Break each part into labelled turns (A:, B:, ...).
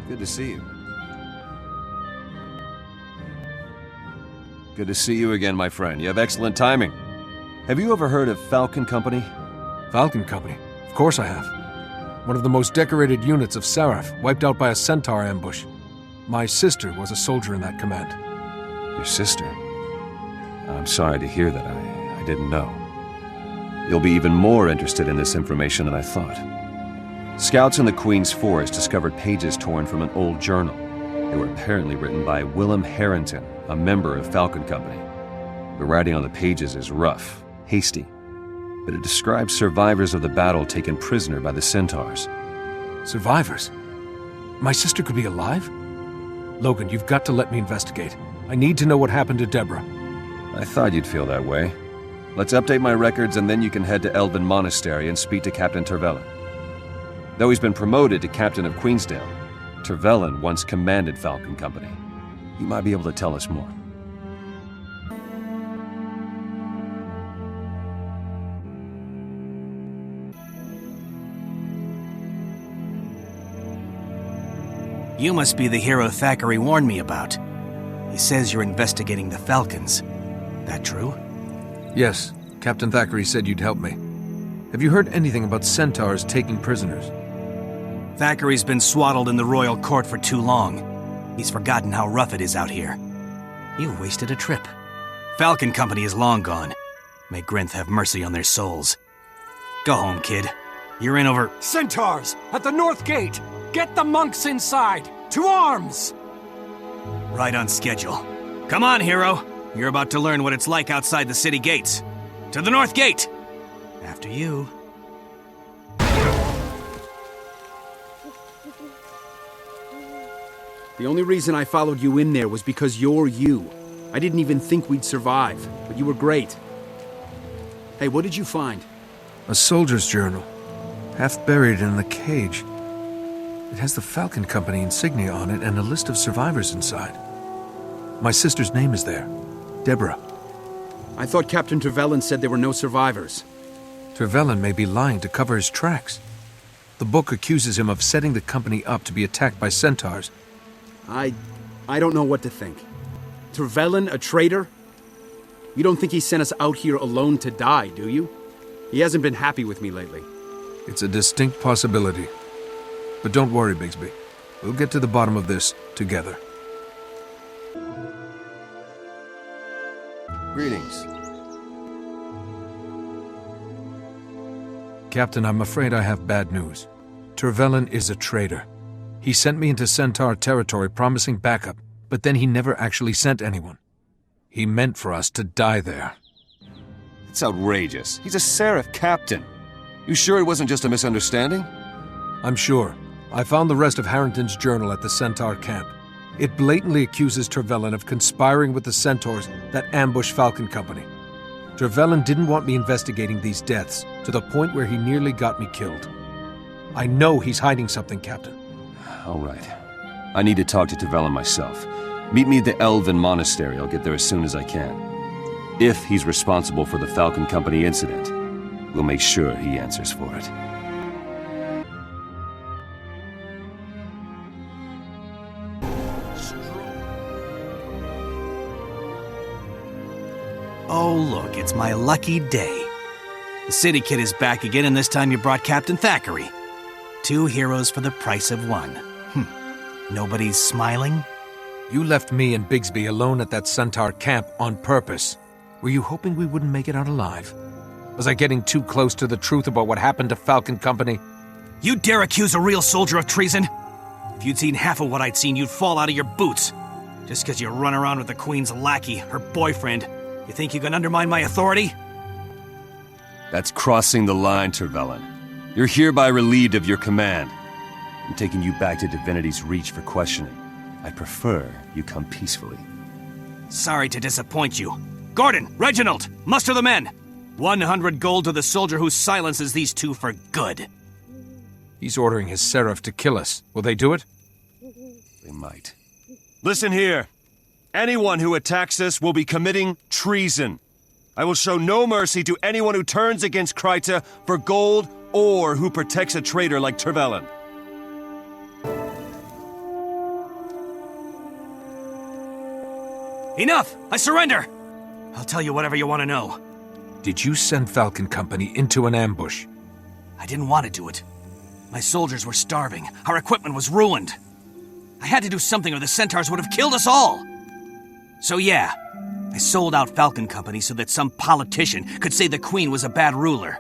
A: Good to see you. Good to see you again, my friend. You have excellent timing. Have you ever heard of Falcon Company?
B: Falcon Company? Of course I have. One of the most decorated units of Seraph, wiped out by a centaur ambush. My sister was a soldier in that command.
A: Your sister? I'm sorry to hear that. I didn't know. You'll be even more interested in this information than I thought. Scouts in the Queen's Forest discovered pages torn from an old journal. They were apparently written by Willem Harrington, a member of Falcon Company. The writing on the pages is rough, hasty, but it describes survivors of the battle taken prisoner by the centaurs.
B: Survivors? My sister could be alive? Logan, you've got to let me investigate. I need to know what happened to Deborah.
A: I thought you'd feel that way. Let's update my records and then you can head to Elven Monastery and speak to Captain Tervelin. Though he's been promoted to Captain of Queensdale, Tervelin once commanded Falcon Company. He might be able to tell us more.
C: You must be the hero Thackeray warned me about. He says you're investigating the Falcons. That true?
B: Yes, Captain Thackeray said you'd help me. Have you heard anything about centaurs taking prisoners?
C: Thackeray's been swaddled in the royal court for too long. He's forgotten how rough it is out here. You wasted a trip. Falcon Company is long gone. May Grinth have mercy on their souls. Go home, kid. You're in over...
D: Centaurs! At the north gate! Get the monks inside! To arms!
C: Right on schedule. Come on, hero. You're about to learn what it's like outside the city gates. To the north gate! After you.
E: The only reason I followed you in there was because you're you. I didn't even think we'd survive, but you were great. Hey, what did you find?
B: A soldier's journal, half buried in the cage. It has the Falcon Company insignia on it and a list of survivors inside. My sister's name is there, Deborah.
E: I thought Captain Tervelin said there were no survivors.
B: Tervelin may be lying to cover his tracks. The book accuses him of setting the company up to be attacked by centaurs.
E: I don't know what to think. Tervelin, a traitor? You don't think he sent us out here alone to die, do you? He hasn't been happy with me lately.
B: It's a distinct possibility. But don't worry, Bigsby. We'll get to the bottom of this together.
A: Greetings.
B: Captain, I'm afraid I have bad news. Tervelin is a traitor. He sent me into Centaur territory promising backup, but then he never actually sent anyone. He meant for us to die there.
A: It's outrageous. He's a Seraph captain. You sure it wasn't just a misunderstanding?
B: I'm sure. I found the rest of Harrington's journal at the Centaur camp. It blatantly accuses Tervelin of conspiring with the centaurs that ambushed Falcon Company. Tervelin didn't want me investigating these deaths, to the point where he nearly got me killed. I know he's hiding something, Captain.
A: All right. I need to talk to Tervelin myself. Meet me at the Elven Monastery. I'll get there as soon as I can. If he's responsible for the Falcon Company incident, we'll make sure he answers for it.
C: Oh, look, it's my lucky day. The city kid is back again, and this time you brought Captain Thackeray. 2 heroes for the price of 1. Nobody's smiling?
B: You left me and Bigsby alone at that Centaur camp on purpose. Were you hoping we wouldn't make it out alive? Was I getting too close to the truth about what happened to Falcon Company?
C: You dare accuse a real soldier of treason? If you'd seen half of what I'd seen, you'd fall out of your boots. Just because you run around with the Queen's lackey, her boyfriend, you think you can undermine my authority?
A: That's crossing the line, Tervelin. You're hereby relieved of your command. I'm taking you back to Divinity's Reach for questioning. I prefer you come peacefully.
C: Sorry to disappoint you. Gordon, Reginald, muster the men! 100 gold to the soldier who silences these 2 for good.
B: He's ordering his Seraph to kill us. Will they do it?
A: They might. Listen here. Anyone who attacks us will be committing treason. I will show no mercy to anyone who turns against Kryta for gold or who protects a traitor like Tervelin.
C: Enough! I surrender! I'll tell you whatever you want to know.
B: Did you send Falcon Company into an ambush?
C: I didn't want to do it. My soldiers were starving. Our equipment was ruined. I had to do something or the Centaurs would have killed us all. So yeah, I sold out Falcon Company so that some politician could say the Queen was a bad ruler.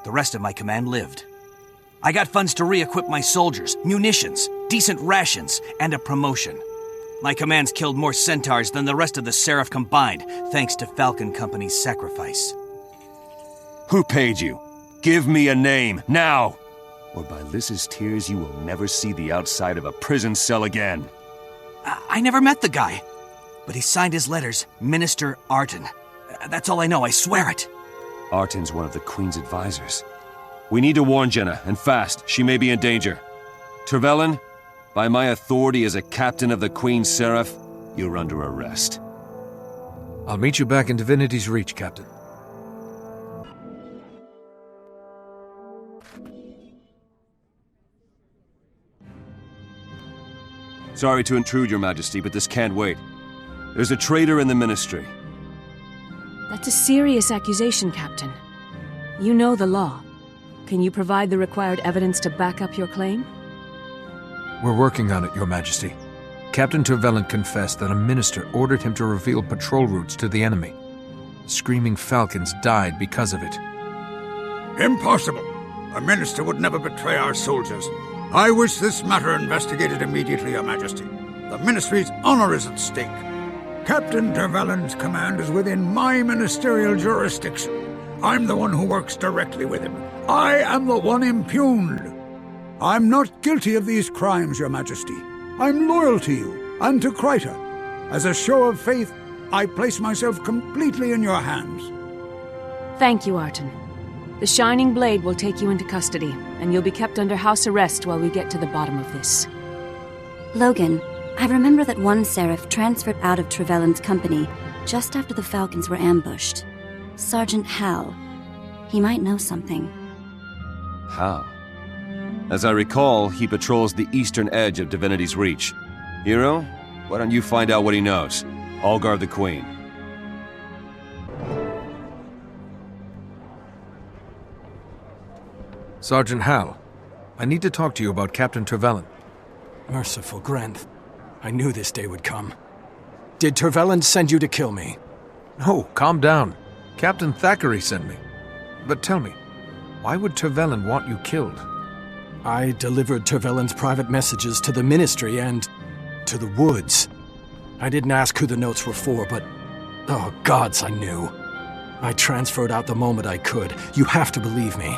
C: The rest of my command lived. I got funds to re-equip my soldiers, munitions, decent rations, and a promotion. My commands killed more Centaurs than the rest of the Seraph combined, thanks to Falcon Company's sacrifice.
A: Who paid you? Give me a name, now! Or by Lys's tears, you will never see the outside of a prison cell again.
C: I never met the guy, but he signed his letters, Minister Arton. That's all I know, I swear it.
A: Arton's one of the Queen's advisors. We need to warn Jenna, and fast. She may be in danger. Trevelyan, by my authority as a captain of the Queen's Seraph, you're under arrest.
B: I'll meet you back in Divinity's Reach, Captain.
A: Sorry to intrude, Your Majesty, but this can't wait. There's a traitor in the Ministry.
F: That's a serious accusation, Captain. You know the law. Can you provide the required evidence to back up your claim?
B: We're working on it, Your Majesty. Captain Trevelyan confessed that a minister ordered him to reveal patrol routes to the enemy. Screaming Falcons died because of it.
G: Impossible! A minister would never betray our soldiers. I wish this matter investigated immediately, Your Majesty. The Ministry's honor is at stake. Captain Trevelyan's command is within my ministerial jurisdiction. I'm the one who works directly with him. I am the one impugned. I'm not guilty of these crimes, Your Majesty. I'm loyal to you and to Kryta. As a show of faith, I place myself completely in your hands.
F: Thank you, Arton. The Shining Blade will take you into custody, and you'll be kept under house arrest while we get to the bottom of this.
H: Logan, I remember that one Seraph transferred out of Trevelyan's company just after the Falcons were ambushed. Sergeant Hal. He might know something.
A: How? As I recall, he patrols the eastern edge of Divinity's Reach. Hero, why don't you find out what he knows? I'll guard the Queen.
B: Sergeant Hal, I need to talk to you about Captain Trevelyan.
D: Merciful Grenth. I knew this day would come. Did Trevelyan send you to kill me?
B: No, calm down. Captain Thackeray sent me. But tell me, why would Trevelyan want you killed?
D: I delivered Trevelyan's private messages to the Ministry and to the Woods. I didn't ask who the notes were for, but oh gods, I knew. I transferred out the moment I could. You have to believe me.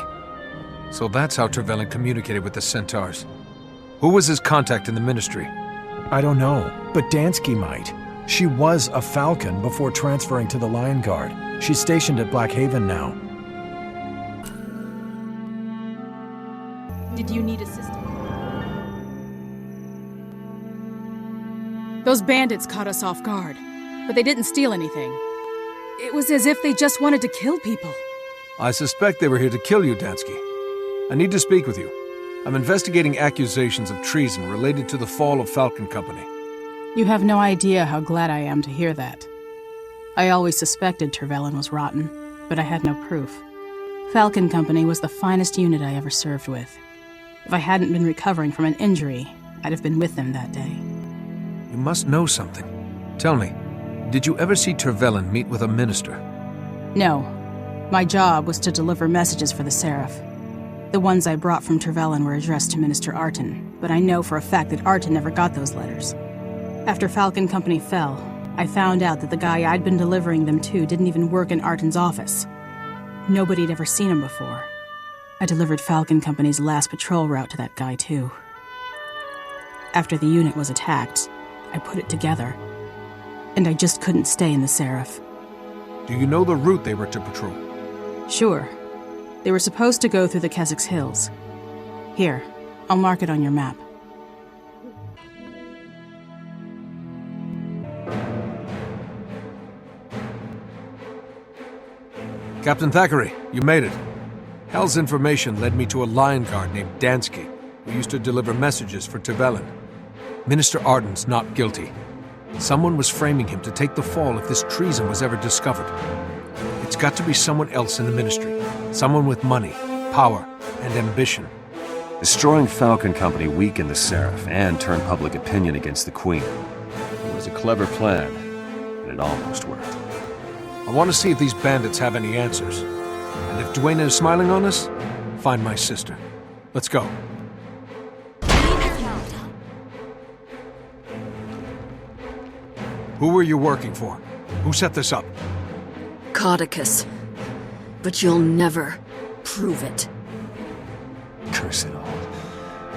B: So that's how Trevelyan communicated with the Centaurs. Who was his contact in the Ministry?
I: I don't know, but Dansky might. She was a Falcon before transferring to the Lion Guard. She's stationed at Black Haven now.
J: Did you need assistance? Those bandits caught us off guard, but they didn't steal anything. It was as if they just wanted to kill people.
B: I suspect they were here to kill you, Dansky. I need to speak with you. I'm investigating accusations of treason related to the fall of Falcon Company.
J: You have no idea how glad I am to hear that. I always suspected Trevelyan was rotten, but I had no proof. Falcon Company was the finest unit I ever served with. If I hadn't been recovering from an injury, I'd have been with them that day.
B: You must know something. Tell me, did you ever see Trevelyan meet with a minister?
J: No. My job was to deliver messages for the Seraph. The ones I brought from Trevelyan were addressed to Minister Arton, but I know for a fact that Arton never got those letters. After Falcon Company fell, I found out that the guy I'd been delivering them to didn't even work in Arton's office. Nobody had ever seen him before. I delivered Falcon Company's last patrol route to that guy, too. After the unit was attacked, I put it together, and I just couldn't stay in the Seraph.
B: Do you know the route they were to patrol?
J: Sure. They were supposed to go through the Keswick Hills. Here, I'll mark it on your map.
B: Captain Thackeray, you made it. Hal's information led me to a Lion Guard named Dansky, who used to deliver messages for Trevelyan. Minister Arton's not guilty. Someone was framing him to take the fall if this treason was ever discovered. It's got to be someone else in the Ministry. Someone with money, power, and ambition.
A: Destroying Falcon Company weakened the Seraph and turned public opinion against the Queen. It was a clever plan, and it almost worked.
B: I want to see if these bandits have any answers. And if Duena is smiling on us, find my sister. Let's go. Who were you working for? Who set this up?
F: Caudicus. But you'll never prove it.
A: Curse it all.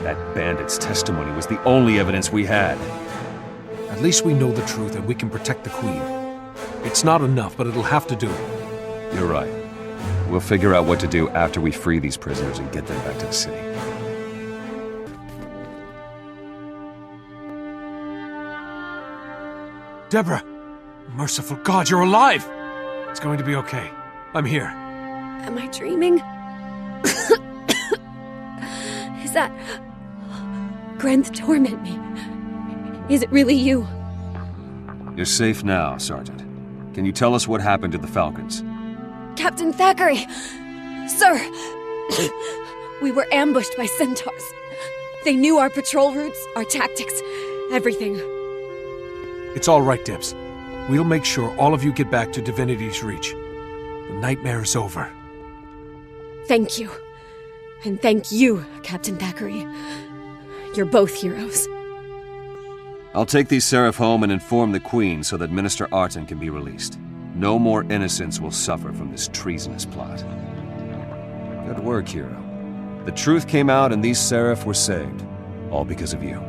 A: That bandit's testimony was the only evidence we had.
B: At least we know the truth and we can protect the Queen. It's not enough, but it'll have to do.
A: You're right. We'll figure out what to do after we free these prisoners and get them back to the city.
B: Deborah! Merciful God, you're alive! It's going to be okay. I'm here.
F: Am I dreaming? Is that... Grenth torment me? Is it really you?
A: You're safe now, Sergeant. Can you tell us what happened to the Falcons?
F: Captain Thackeray! Sir! We were ambushed by centaurs. They knew our patrol routes, our tactics, everything.
B: It's all right, Dibs. We'll make sure all of you get back to Divinity's Reach. The nightmare is over.
F: Thank you. And thank you, Captain Thackeray. You're both heroes.
A: I'll take these Seraph home and inform the Queen so that Minister Arton can be released. No more innocents will suffer from this treasonous plot. Good work, hero. The truth came out and these Seraph were saved. All because of you.